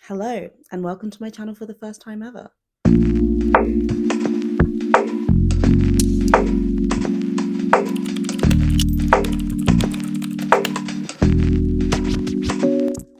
Hello, and welcome to my channel for the first time ever.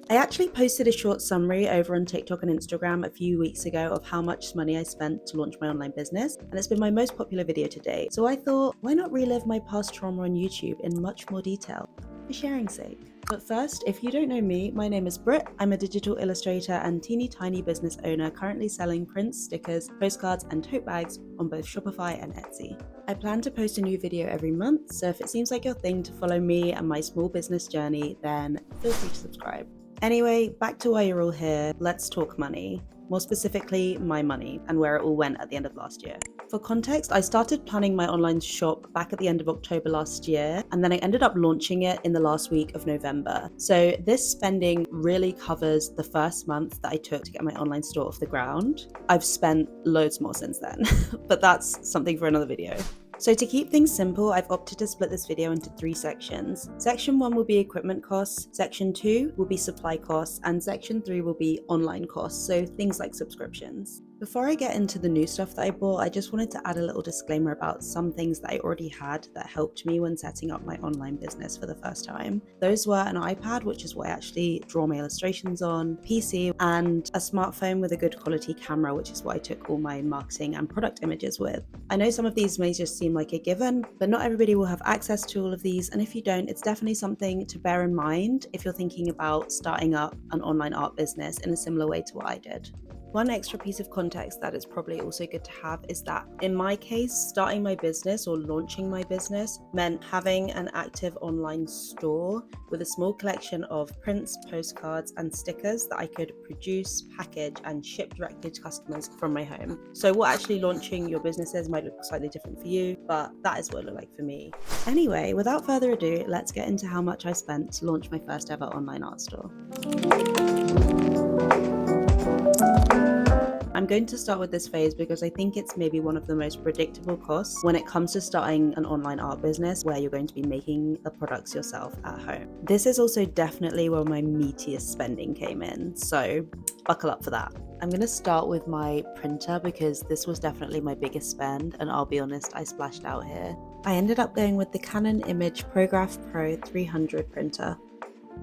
I actually posted a short summary over on TikTok and Instagram a few weeks ago of how much money I spent to launch my online business, and it's been my most popular video to date. So I thought, why not relive my past trauma on YouTube in much more detail, for sharing's sake. But first, if you don't know me, my name is Britt. I'm a digital illustrator and teeny tiny business owner currently selling prints, stickers, postcards, and tote bags on both Shopify and Etsy. I plan to post a new video every month, so if it seems like your thing to follow me and my small business journey, then feel free to subscribe. Anyway, back to why you're all here. Let's talk money. More specifically, my money and where it all went at the end of last year. For context, I started planning my online shop back at the end of October last year, and then I ended up launching it in the last week of November. So this spending really covers the first month that I took to get my online store off the ground. I've spent loads more since then, but that's something for another video. So to keep things simple, I've opted to split this video into 3 sections. Section 1 will be equipment costs, Section 2 will be supply costs, and Section 3 will be online costs, so things like subscriptions. Before I get into the new stuff that I bought, I just wanted to add a little disclaimer about some things that I already had that helped me when setting up my online business for the first time. Those were an iPad, which is what I actually draw my illustrations on, PC, and a smartphone with a good quality camera, which is what I took all my marketing and product images with. I know some of these may just seem like a given, but not everybody will have access to all of these, and if you don't, it's definitely something to bear in mind if you're thinking about starting up an online art business in a similar way to what I did. One extra piece of context that is probably also good to have is that in my case, starting my business or launching my business meant having an active online store with a small collection of prints, postcards, and stickers that I could produce, package, and ship directly to customers from my home. So what actually launching your business is might look slightly different for you, but that is what it looked like for me. Anyway, without further ado, let's get into how much I spent to launch my first ever online art store. I'm going to start with this phase because I think it's maybe one of the most predictable costs when it comes to starting an online art business where you're going to be making the products yourself at home. This is also definitely where my meatiest spending came in, so buckle up for that. I'm going to start with my printer because this was definitely my biggest spend, and I'll be honest, I splashed out here. I ended up going with the Canon Image ProGraph Pro 300 printer.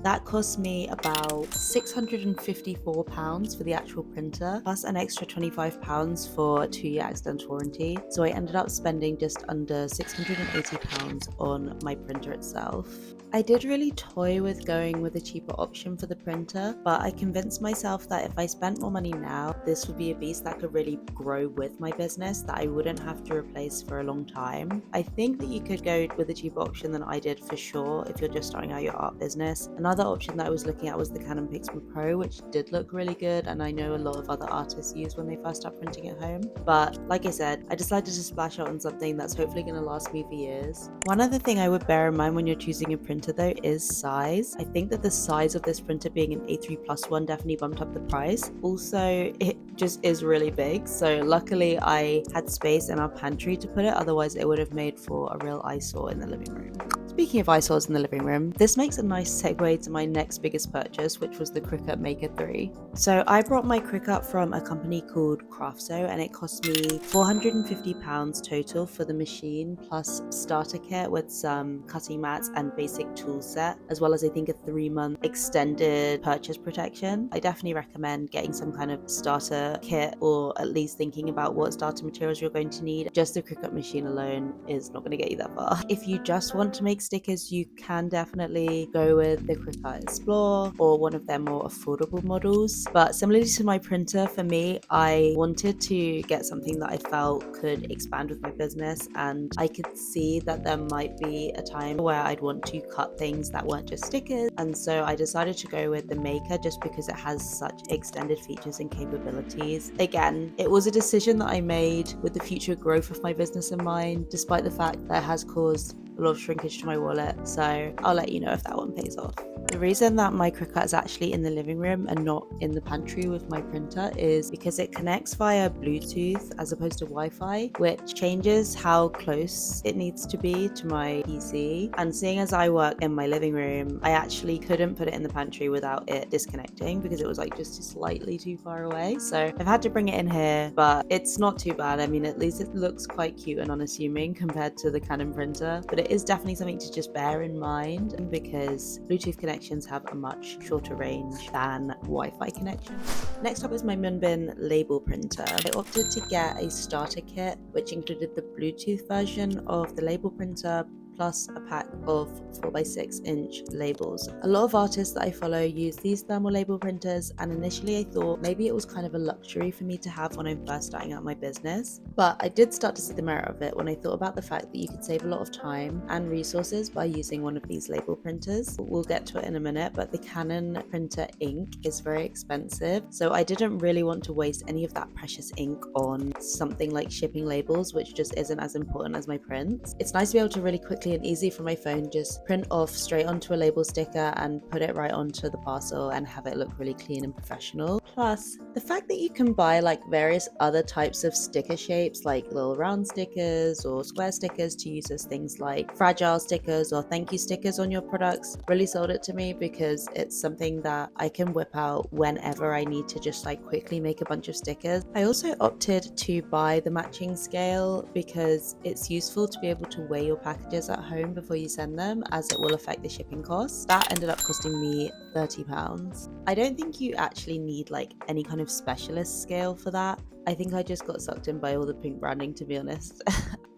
That cost me about £654 for the actual printer, plus an extra £25 for a 2-year accidental warranty. So I ended up spending just under £680 on my printer itself. I did really toy with going with a cheaper option for the printer, but I convinced myself that if I spent more money now, this would be a beast that could really grow with my business that I wouldn't have to replace for a long time. I think that you could go with a cheaper option than I did for sure if you're just starting out your art business. Another option that I was looking at was the Canon Pixma Pro, which did look really good, and I know a lot of other artists use when they first start printing at home. But like I said, I decided to splash out on something that's hopefully going to last me for years. One other thing I would bear in mind when you're choosing a printer though is size. I think that the size of this printer being an A3 plus one definitely bumped up the price. Also, it just is really big, so luckily I had space in our pantry to put it, otherwise it would have made for a real eyesore in the living room. Speaking of eyesores in the living room, this makes a nice segue to my next biggest purchase, which was the Cricut Maker 3. So I brought my Cricut from a company called Craftso, and it cost me £450 total for the machine, plus starter kit with some cutting mats and basic tool set, as well as I think a 3-month extended purchase protection. I definitely recommend getting some kind of starter kit, or at least thinking about what starter materials you're going to need. Just the Cricut machine alone is not going to get you that far. If you just want to make stickers, you can definitely go with the Cricut Explore or one of their more affordable models. But similarly to my printer, for me, I wanted to get something that I felt could expand with my business, and I could see that there might be a time where I'd want to cut things that weren't just stickers, and so I decided to go with the Maker just because it has such extended features and capabilities. Again, it was a decision that I made with the future growth of my business in mind, despite the fact that it has caused a lot of shrinkage to my wallet, so I'll let you know if that one pays off. The reason that my Cricut is actually in the living room and not in the pantry with my printer is because it connects via Bluetooth as opposed to Wi-Fi, which changes how close it needs to be to my PC. And seeing as I work in my living room, I actually couldn't put it in the pantry without it disconnecting because it was like just slightly too far away. So I've had to bring it in here, but it's not too bad. I mean, at least it looks quite cute and unassuming compared to the Canon printer, but it is definitely something to just bear in mind because Bluetooth connections have a much shorter range than Wi-Fi connections. Next up is my Moonbin label printer. I opted to get a starter kit which included the Bluetooth version of the label printer plus a pack of 4x6 inch labels. A lot of artists that I follow use these thermal label printers, and initially I thought maybe it was kind of a luxury for me to have when I'm first starting out my business, but I did start to see the merit of it when I thought about the fact that you could save a lot of time and resources by using one of these label printers. We'll get to it in a minute, but the Canon printer ink is very expensive, so I didn't really want to waste any of that precious ink on something like shipping labels, which just isn't as important as my prints. It's nice to be able to really quickly and easy from my phone just print off straight onto a label sticker and put it right onto the parcel and have it look really clean and professional. Plus, the fact that you can buy like various other types of sticker shapes like little round stickers or square stickers to use as things like fragile stickers or thank you stickers on your products really sold it to me, because it's something that I can whip out whenever I need to just like quickly make a bunch of stickers. I also opted to buy the matching scale because it's useful to be able to weigh your packages at home before you send them, as it will affect the shipping costs. That ended up costing me £30. I don't think you actually need like any kind of specialist scale for that. I think I just got sucked in by all the pink branding, to be honest.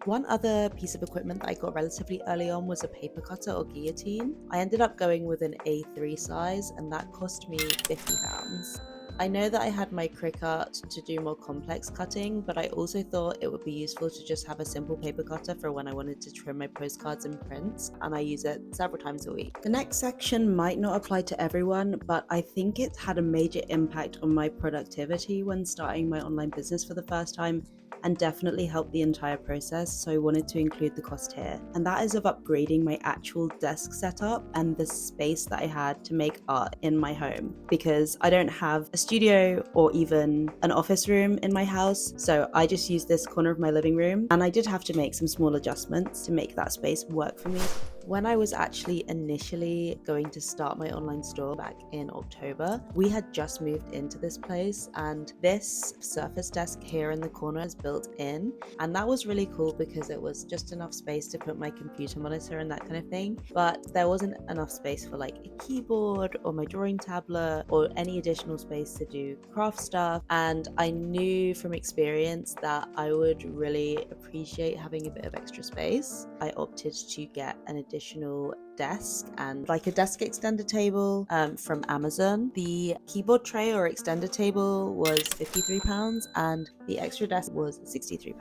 One other piece of equipment that I got relatively early on was a paper cutter or guillotine. I ended up going with an A3 size and that cost me £50. I know that I had my Cricut to do more complex cutting, but I also thought it would be useful to just have a simple paper cutter for when I wanted to trim my postcards and prints, and I use it several times a week. The next section might not apply to everyone, but I think it had a major impact on my productivity when starting my online business for the first time, and definitely helped the entire process, so I wanted to include the cost here. And that is of upgrading my actual desk setup and the space that I had to make art in my home, because I don't have a studio or even an office room in my house, so I just use this corner of my living room, and I did have to make some small adjustments to make that space work for me. When I was actually initially going to start my online store back in October, we had just moved into this place, and this surface desk here in the corner is built in, and that was really cool because it was just enough space to put my computer monitor and that kind of thing, but there wasn't enough space for like a keyboard or my drawing tablet or any additional space to do craft stuff. And I knew from experience that I would really appreciate having a bit of extra space. I opted to get an additional desk and like a desk extender table from Amazon. The keyboard tray or extender table was £53 and the extra desk was £63.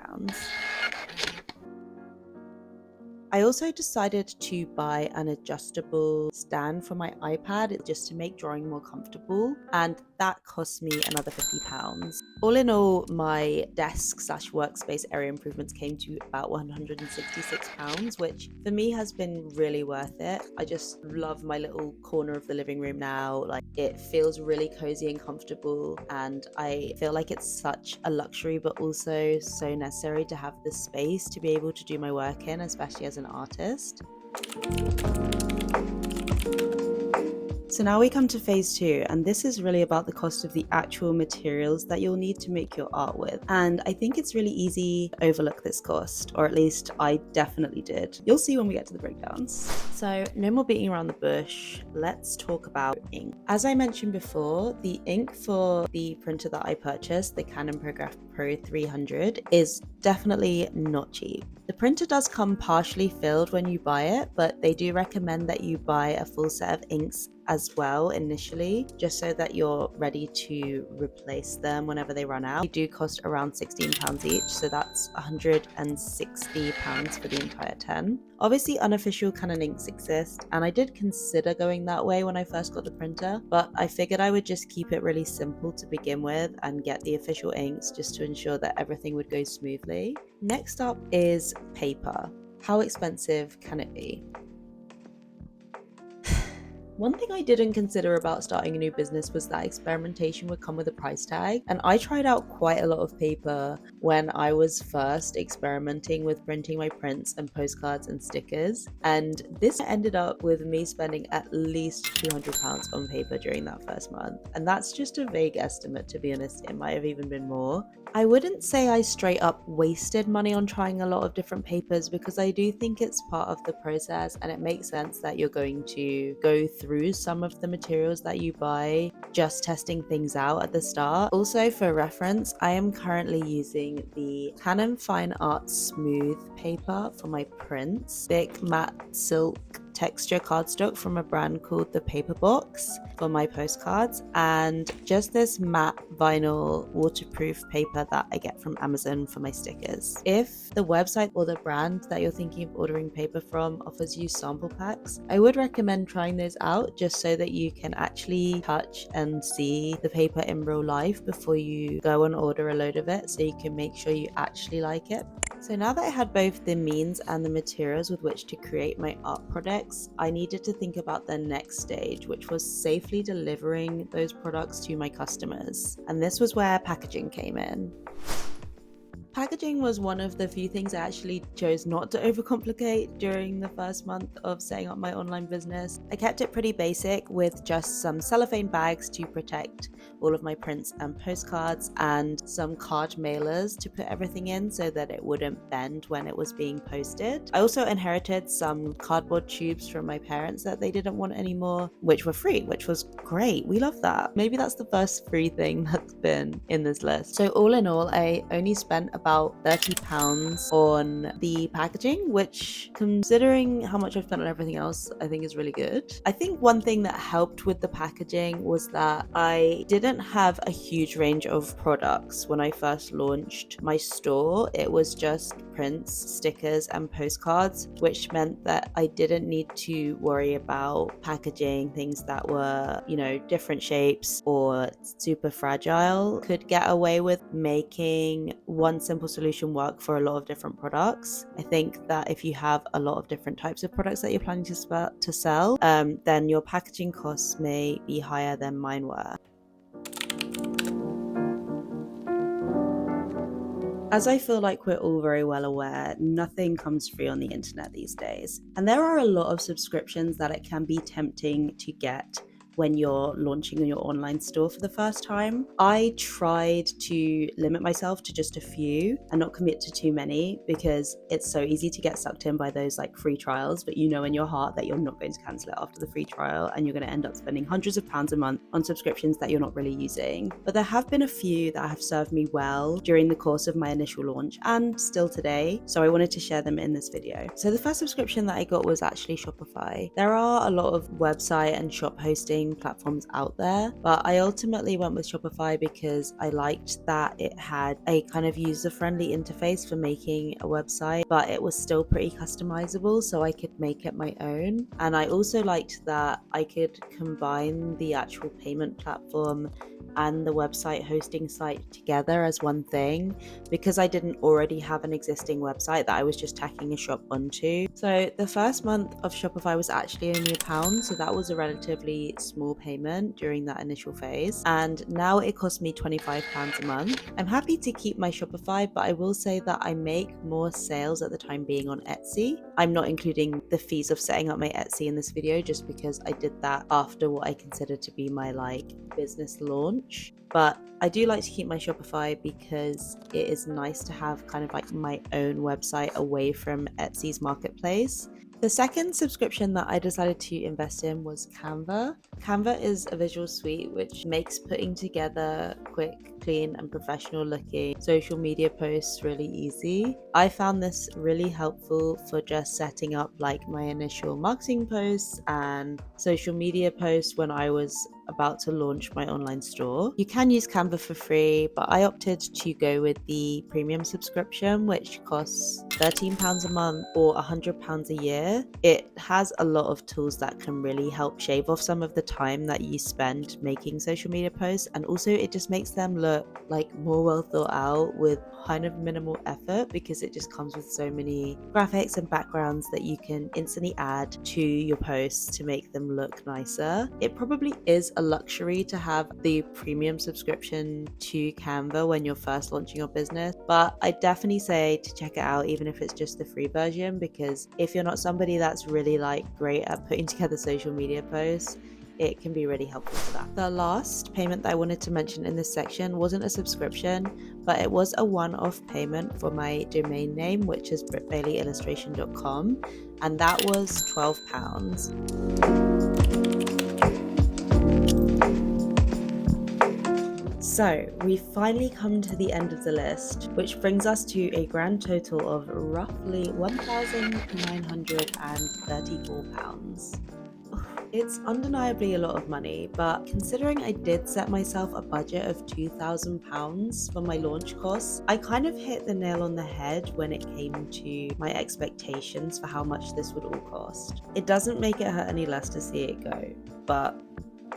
I also decided to buy an adjustable stand for my iPad just to make drawing more comfortable, and that cost me another £50. All in all, my desk / workspace area improvements came to about £166, which for me has been really worth it. I just love my little corner of the living room now. Like, it feels really cozy and comfortable, and I feel like it's such a luxury but also so necessary to have the space to be able to do my work in, especially as an artist. So now we come to phase 2, and this is really about the cost of the actual materials that you'll need to make your art with. And I think it's really easy to overlook this cost, or at least I definitely did. You'll see when we get to the breakdowns. So no more beating around the bush, let's talk about ink. As I mentioned before, the ink for the printer that I purchased, the Canon ProGraph Pro 300, is definitely not cheap. The printer does come partially filled when you buy it, but they do recommend that you buy a full set of inks as well initially, just so that you're ready to replace them whenever they run out. They do cost around £16 each, so that's £160 for the entire 10. Obviously unofficial Canon inks exist, and I did consider going that way when I first got the printer, but I figured I would just keep it really simple to begin with and get the official inks just to ensure that everything would go smoothly. Next up is paper. How expensive can it be? One thing I didn't consider about starting a new business was that experimentation would come with a price tag. And I tried out quite a lot of paper when I was first experimenting with printing my prints and postcards and stickers. And this ended up with me spending at least £200 on paper during that first month. And that's just a vague estimate, to be honest. It might have even been more. I wouldn't say I straight up wasted money on trying a lot of different papers, because I do think it's part of the process and it makes sense that you're going to go through some of the materials that you buy, just testing things out at the start. Also, for reference, I am currently using the Canon Fine Art Smooth paper for my prints, thick matte silk texture cardstock from a brand called The Paper Box for my postcards, and just this matte vinyl waterproof paper that I get from Amazon for my stickers. If the website or the brand that you're thinking of ordering paper from offers you sample packs, I would recommend trying those out just so that you can actually touch and see the paper in real life before you go and order a load of it, so you can make sure you actually like it. So now that I had both the means and the materials with which to create my art products, I needed to think about the next stage, which was safely delivering those products to my customers. And this was where packaging came in. Packaging was one of the few things I actually chose not to overcomplicate during the first month of setting up my online business. I kept it pretty basic with just some cellophane bags to protect all of my prints and postcards, and some card mailers to put everything in so that it wouldn't bend when it was being posted. I also inherited some cardboard tubes from my parents that they didn't want anymore, which were free, which was great. We love that. Maybe that's the first free thing that's been in this list. So all in all, I only spent about £30 on the packaging, which, considering how much I've spent on everything else, I think is really good. I think one thing that helped with the packaging was that I didn't have a huge range of products when I first launched my store. It was just prints, stickers, and postcards, which meant that I didn't need to worry about packaging things that were, different shapes or super fragile. Could get away with making one simple solution work for a lot of different products. I think that if you have a lot of different types of products that you're planning to sell, then your packaging costs may be higher than mine were. As I feel like we're all very well aware, nothing comes free on the internet these days. And there are a lot of subscriptions that it can be tempting to get when you're launching your online store for the first time. I tried to limit myself to just a few and not commit to too many, because it's so easy to get sucked in by those free trials, but you know in your heart that you're not going to cancel it after the free trial, and you're going to end up spending hundreds of pounds a month on subscriptions that you're not really using. But there have been a few that have served me well during the course of my initial launch and still today, so I wanted to share them in this video. So the first subscription that I got was actually Shopify. There are a lot of website and shop hosting platforms out there, but I ultimately went with Shopify because I liked that it had a kind of user-friendly interface for making a website, but it was still pretty customizable, so I could make it my own. And I also liked that I could combine the actual payment platform and the website hosting site together as one thing, because I didn't already have an existing website that I was just tacking a shop onto. So the first month of Shopify was actually only £1, so that was a relatively small payment during that initial phase, and now it costs me £25 a month. I'm happy to keep my Shopify, but I will say that I make more sales at the time being on Etsy. I'm not including the fees of setting up my Etsy in this video, just because I did that after what I consider to be my business launch. But I do like to keep my Shopify because it is nice to have kind of my own website away from Etsy's marketplace. The second subscription that I decided to invest in was Canva. Canva is a visual suite which makes putting together quick, clean, and professional looking social media posts really easy. I found this really helpful for just setting up my initial marketing posts and social media posts when I was about to launch my online store. You can use Canva for free, but I opted to go with the premium subscription, which costs £13 a month or £100 a year. It has a lot of tools that can really help shave off some of the time that you spend making social media posts, and also it just makes them look like more well thought out with kind of minimal effort, because it just comes with so many graphics and backgrounds that you can instantly add to your posts to make them look nicer. It probably is a luxury to have the premium subscription to Canva when you're first launching your business, but I definitely say to check it out even if it's just the free version, because if you're not somebody that's really great at putting together social media posts, it can be really helpful for that. The last payment that I wanted to mention in this section wasn't a subscription, but it was a one-off payment for my domain name, which is brittbaileyillustration.com, and that was £12. So we've finally come to the end of the list, which brings us to a grand total of roughly £1,934. It's undeniably a lot of money, but considering I did set myself a budget of £2,000 for my launch costs, I kind of hit the nail on the head when it came to my expectations for how much this would all cost. It doesn't make it hurt any less to see it go, but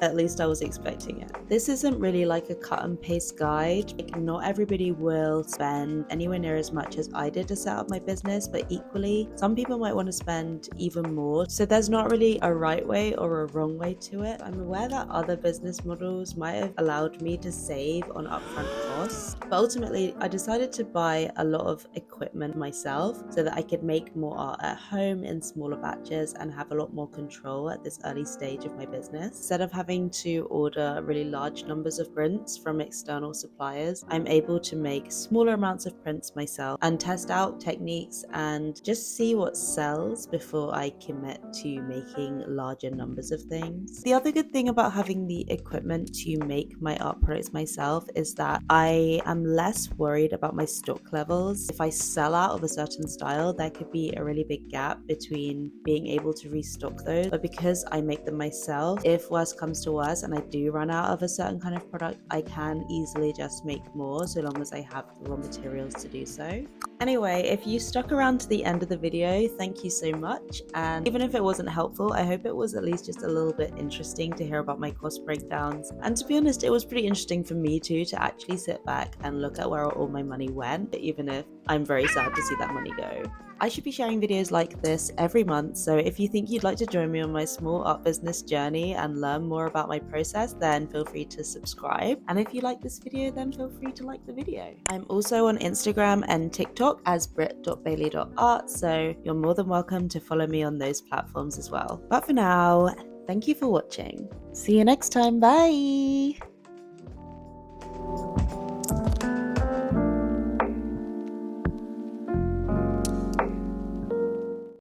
at least I was expecting it. This isn't really like a cut and paste guide. Not everybody will spend anywhere near as much as I did to set up my business, but equally, some people might want to spend even more. So there's not really a right way or a wrong way to it. I'm aware that other business models might have allowed me to save on upfront costs, but ultimately I decided to buy a lot of equipment myself so that I could make more art at home in smaller batches and have a lot more control at this early stage of my business. Instead of having to order really large numbers of prints from external suppliers, I'm able to make smaller amounts of prints myself and test out techniques and just see what sells before I commit to making larger numbers of things. The other good thing about having the equipment to make my art products myself is that I am less worried about my stock levels. If I sell out of a certain style, there could be a really big gap between being able to restock those, but because I make them myself, if worse comes to worse and I do run out of a certain kind of product, I can easily just make more so long as I have the raw materials to do so. Anyway, if you stuck around to the end of the video, thank you so much, and even if it wasn't helpful, I hope it was at least just a little bit interesting to hear about my cost breakdowns. And to be honest, it was pretty interesting for me too to actually sit back and look at where all my money went, even if I'm very sad to see that money go. I should be sharing videos like this every month, so if you think you'd like to join me on my small art business journey and learn more about my process, then feel free to subscribe. And if you like this video, then feel free to like the video. I'm also on Instagram and TikTok as britt.bailey.art, so you're more than welcome to follow me on those platforms as well. But for now, thank you for watching. See you next time, bye!